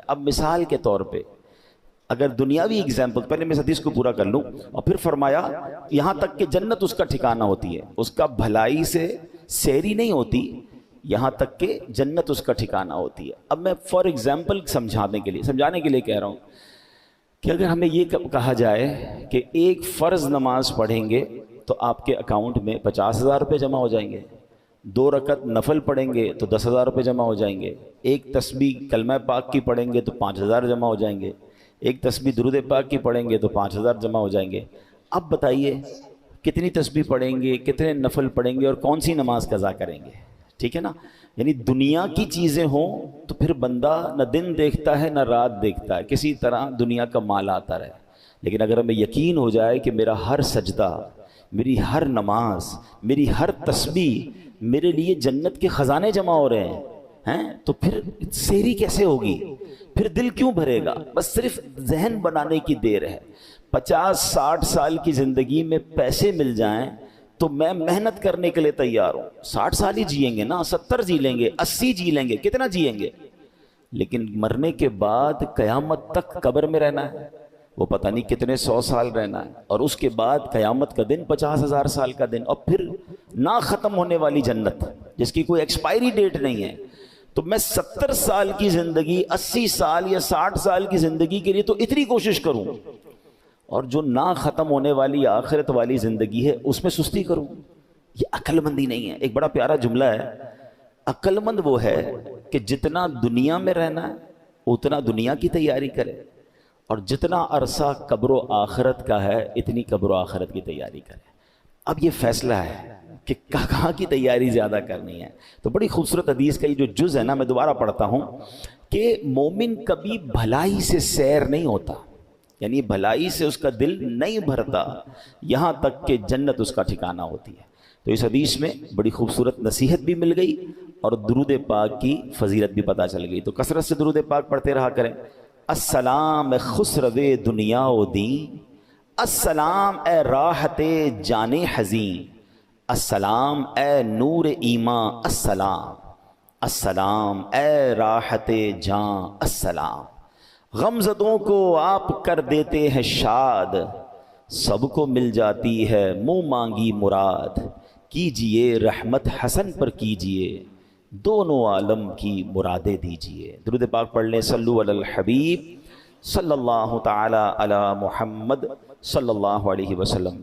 اب مثال کے طور پہ اگر دنیاوی اگزامپل، پہلے میں اس حدیث کو پورا کر لوں، اور پھر فرمایا یہاں تک کہ جنت اس کا ٹھکانہ ہوتی ہے، اس کا بھلائی سے سیری نہیں ہوتی، یہاں تک کہ جنت اس کا ٹھکانہ ہوتی ہے۔ اب میں فار ایگزامپل سمجھانے کے لیے کہہ رہا ہوں کہ اگر ہمیں یہ کہا جائے کہ ایک فرض نماز پڑھیں گے تو آپ کے اکاؤنٹ میں 50,000 روپے جمع ہو جائیں گے، 2 رکعت نفل پڑھیں گے تو 10,000 روپے جمع ہو جائیں گے، ایک تسبیح کلمہ پاک کی پڑھیں گے تو 5,000 جمع ہو جائیں گے، ایک تسبیح درود پاک کی پڑھیں گے تو 5,000 جمع ہو جائیں گے۔ اب بتائیے کتنی تسبیح پڑھیں گے، کتنے نفل پڑھیں گے، اور کون سی نماز قضا کریں گے؟ ٹھیک ہے نا؟ یعنی دنیا کی چیزیں ہوں تو پھر بندہ نہ دن دیکھتا ہے نہ رات دیکھتا ہے، کسی طرح دنیا کا مال آتا رہے۔ لیکن اگر ہمیں یقین ہو جائے کہ میرا ہر سجدہ، میری ہر نماز، میری ہر تسبیح میرے لیے جنت کے خزانے جمع ہو رہے ہیں تو پھر سیری کیسے ہوگی؟ پھر دل کیوں بھرے گا؟ بس صرف ذہن بنانے کی دیر ہے۔ 50-60 سال کی زندگی میں پیسے مل جائیں تو میں محنت کرنے کے لیے تیار ہوں۔ 60 سال ہی جئیں گے نا، 70 جی لیں گے، 80 جی لیں گے، کتنا جئیں گے؟ لیکن مرنے کے بعد قیامت تک قبر میں رہنا ہے، وہ پتہ نہیں کتنے 100 سال رہنا ہے، اور اس کے بعد قیامت کا دن 50,000 سال کا دن، اور پھر نہ ختم ہونے والی جنت جس کی کوئی ایکسپائری ڈیٹ نہیں ہے۔ تو میں 70 سال کی زندگی، 80 سال یا 60 سال کی زندگی کے لیے تو اتنی کوشش کروں، اور جو نہ ختم ہونے والی آخرت والی زندگی ہے اس میں سستی کروں؟ یہ عقل مندی نہیں ہے۔ ایک بڑا پیارا جملہ ہے، عقل مند وہ ہے کہ جتنا دنیا میں رہنا ہے اتنا دنیا کی تیاری کرے، اور جتنا عرصہ قبر و آخرت کا ہے اتنی قبر و آخرت کی تیاری کرے۔ اب یہ فیصلہ ہے کہ کہاں کی تیاری زیادہ کرنی ہے۔ تو بڑی خوبصورت حدیث کا یہ جو جز ہے نا، میں دوبارہ پڑھتا ہوں کہ مومن کبھی بھلائی سے سیر نہیں ہوتا، یعنی بھلائی سے اس کا دل نہیں بھرتا یہاں تک کہ جنت اس کا ٹھکانہ ہوتی ہے۔ تو اس حدیث میں بڑی خوبصورت نصیحت بھی مل گئی اور درود پاک کی فضیلت بھی پتہ چل گئی۔ تو کثرت سے درود پاک پڑھتے رہا کریں۔ السلام اے خسرو دنیا و دین، السلام اے راحت جان حزین، السلام اے نور ایمان، السلام السلام اے راحت جان، السلام غمزدوں کو آپ کر دیتے ہیں شاد، سب کو مل جاتی ہے منہ مانگی مراد، کیجئے رحمت حسن پر کیجئے، دونوں عالم کی مرادیں دیجئے۔ درود پاک پڑھ لیں، صلو علی الحبیب صلی اللہ تعالی علی محمد صلی اللہ علیہ وسلم۔